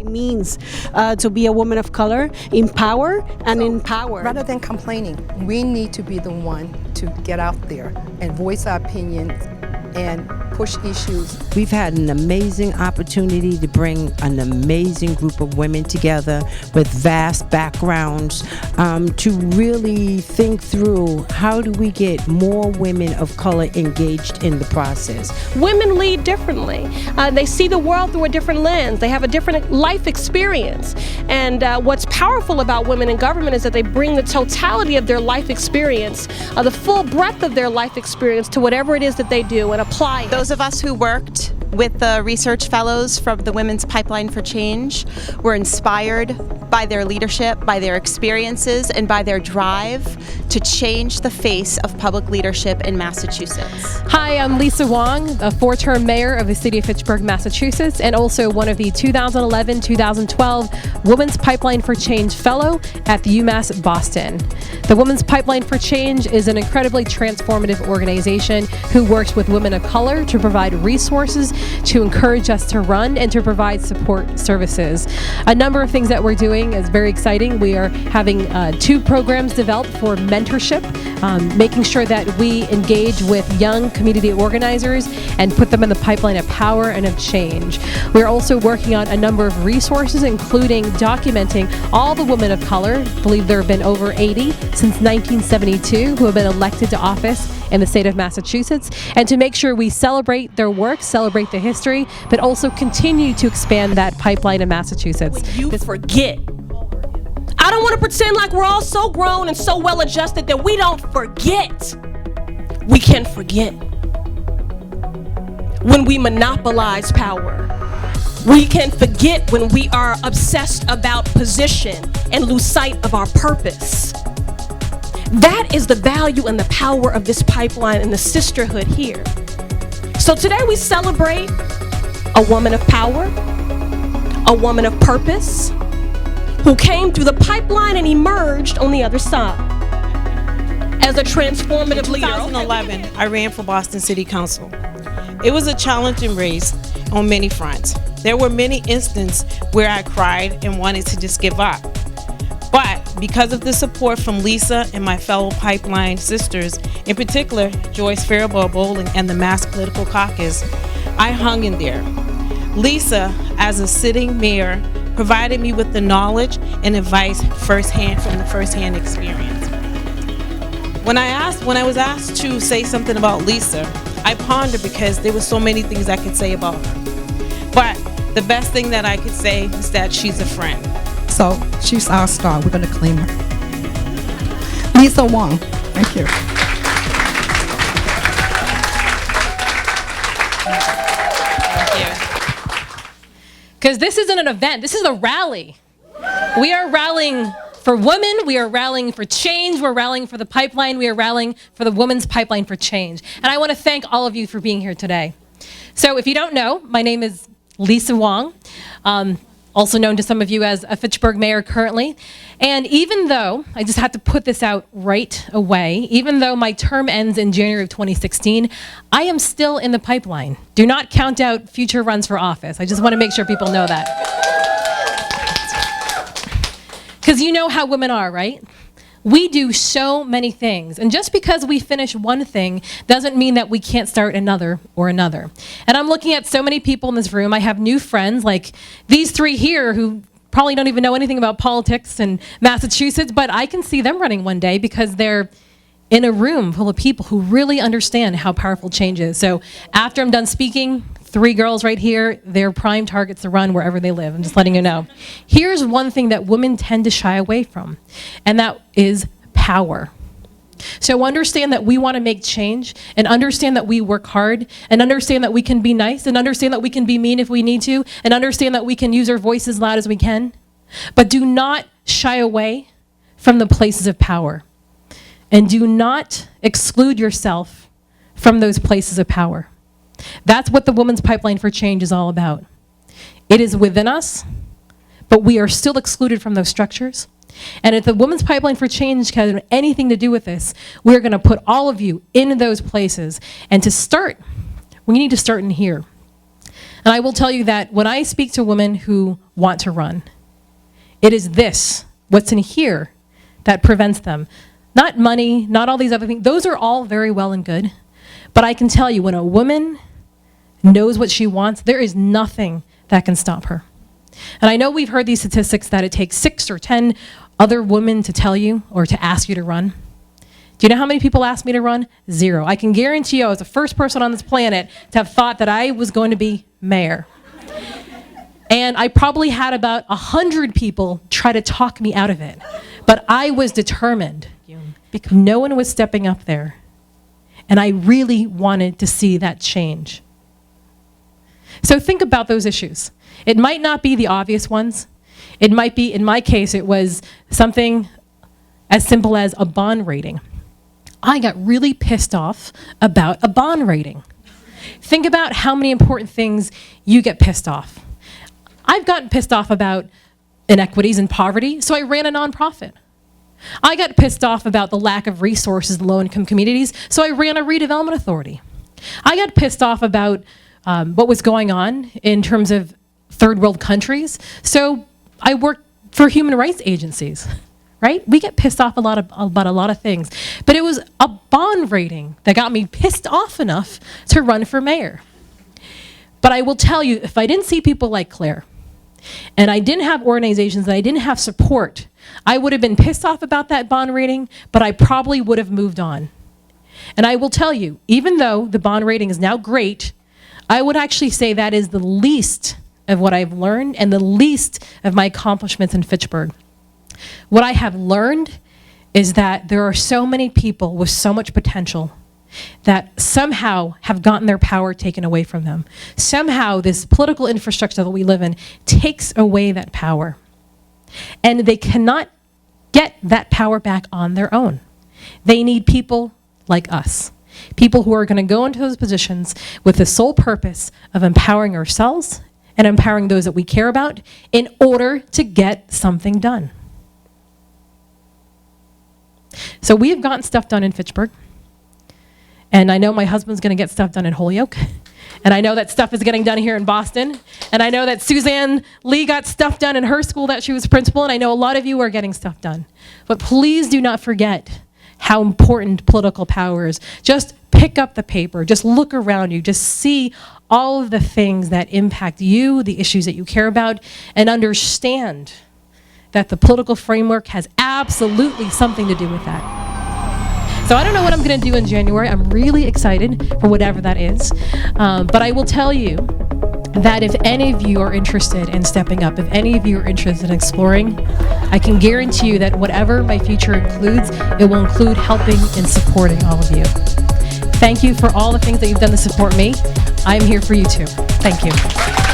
means to be a woman of color in power and in power. Rather than complaining, we need to be the one to get out there and voice our opinions and push issues. We've had an amazing opportunity to bring an amazing group of women together with vast backgrounds to really think through how do we get more women of color engaged in the process. Women lead differently. They see the world through a different lens. They have a different life experience. And what's powerful about women in government is that they bring the totality of their life experience, the full breadth of their life experience to whatever it is that they do and apply it. Those of us who worked with the research fellows from the Women's Pipeline for Change were inspired by their leadership, by their experiences, and by their drive to change the face of public leadership in Massachusetts. Hi, I'm Lisa Wong, a four-term mayor of the city of Fitchburg, Massachusetts, and also one of the 2011-2012 Women's Pipeline for Change Fellow at the UMass Boston. The Women's Pipeline for Change is an incredibly transformative organization who works with women of color to provide resources to encourage us to run and to provide support services. A number of things that we're doing is very exciting. We are having 2 programs developed for mentorship, making sure that we engage with young community organizers and put them in the pipeline of power and of change. We're also working on a number of resources, including documenting all the women of color. I believe there have been over 80 since 1972 who have been elected to office in the state of Massachusetts, and to make sure we celebrate their work, celebrate the history, but also continue to expand that pipeline in Massachusetts. You forget. I don't want to pretend like we're all so grown and so well adjusted that we don't forget. We can forget when we monopolize power. We can forget when we are obsessed about position and lose sight of our purpose. That is the value and the power of this pipeline and the sisterhood here. So today we celebrate a woman of power, a woman of purpose, who came through the pipeline and emerged on the other side as a transformative leader. In 2011, I ran for Boston City Council. It was a challenging race on many fronts. There were many instances where I cried and wanted to just give up. But because of the support from Lisa and my fellow pipeline sisters, in particular Joyce Faribault Bowling and the Mass Political Caucus, I hung in there. Lisa, as a sitting mayor, provided me with the knowledge and advice firsthand from the firsthand experience. When I was asked to say something about Lisa, I pondered because there were so many things I could say about her. But the best thing that I could say is that she's a friend. So she's our star. We're going to claim her. Lisa Wong. Thank you. Because this isn't an event, this is a rally. We are rallying for women, we are rallying for change, we're rallying for the pipeline, we are rallying for the Women's Pipeline for Change. And I want to thank all of you for being here today. So if you don't know, my name is Lisa Wong, also known to some of you as a Fitchburg mayor currently. And even though, I just have to put this out right away, even though my term ends in January of 2016, I am still in the pipeline. Do not count out future runs for office. I just want to make sure people know that. Because you know how women are, right? We do so many things, and just because we finish one thing doesn't mean that we can't start another or another. And I'm looking at so many people in this room. I have new friends like these 3 here who probably don't even know anything about politics in Massachusetts, but I can see them running one day because they're in a room full of people who really understand how powerful change is. So after I'm done speaking, 3 girls right here, they're prime targets to run wherever they live. I'm just letting you know. Here's one thing that women tend to shy away from, and that is power. So understand that we want to make change, and understand that we work hard, and understand that we can be nice, and understand that we can be mean if we need to, and understand that we can use our voice as loud as we can. But do not shy away from the places of power. And do not exclude yourself from those places of power. That's what the Women's Pipeline for Change is all about. It is within us, but we are still excluded from those structures. And if the Women's Pipeline for Change has anything to do with this, we're going to put all of you in those places. And to start, we need to start in here. And I will tell you that when I speak to women who want to run, it is this, what's in here, that prevents them. Not money, not all these other things. Those are all very well and good. But I can tell you, when a woman knows what she wants, there is nothing that can stop her. And I know we've heard these statistics that it takes 6 or 10 other women to tell you or to ask you to run. Do you know how many people asked me to run? 0. I can guarantee you I was the first person on this planet to have thought that I was going to be mayor. And I probably had about 100 people try to talk me out of it. But I was determined because no one was stepping up there. And I really wanted to see that change. So think about those issues. It might not be the obvious ones. It might be, in my case, it was something as simple as a bond rating. I got really pissed off about a bond rating. Think about how many important things you get pissed off. I've gotten pissed off about inequities and poverty, so I ran a nonprofit. I got pissed off about the lack of resources in low-income communities, so I ran a redevelopment authority. I got pissed off about what was going on in terms of third world countries, so I worked for human rights agencies. Right? We get pissed off about a lot of things. But it was a bond rating that got me pissed off enough to run for mayor. But I will tell you, if I didn't see people like Claire, and I didn't have organizations, and I didn't have support, I would have been pissed off about that bond rating, but I probably would have moved on. And I will tell you, even though the bond rating is now great, I would actually say that is the least of what I've learned and the least of my accomplishments in Fitchburg. What I have learned is that there are so many people with so much potential that somehow have gotten their power taken away from them. Somehow this political infrastructure that we live in takes away that power. And they cannot get that power back on their own. They need people like us. People who are going to go into those positions with the sole purpose of empowering ourselves and empowering those that we care about in order to get something done. So we have gotten stuff done in Fitchburg. And I know my husband's going to get stuff done in Holyoke. And I know that stuff is getting done here in Boston. And I know that Suzanne Lee got stuff done in her school that she was principal. And I know a lot of you are getting stuff done. But please do not forget how important political power is. Just pick up the paper. Just look around you. Just see all of the things that impact you, the issues that you care about, and understand that the political framework has absolutely something to do with that. So I don't know what I'm going to do in January. I'm really excited for whatever that is. But I will tell you that if any of you are interested in stepping up, if any of you are interested in exploring, I can guarantee you that whatever my future includes, it will include helping and supporting all of you. Thank you for all the things that you've done to support me. I'm here for you too. Thank you.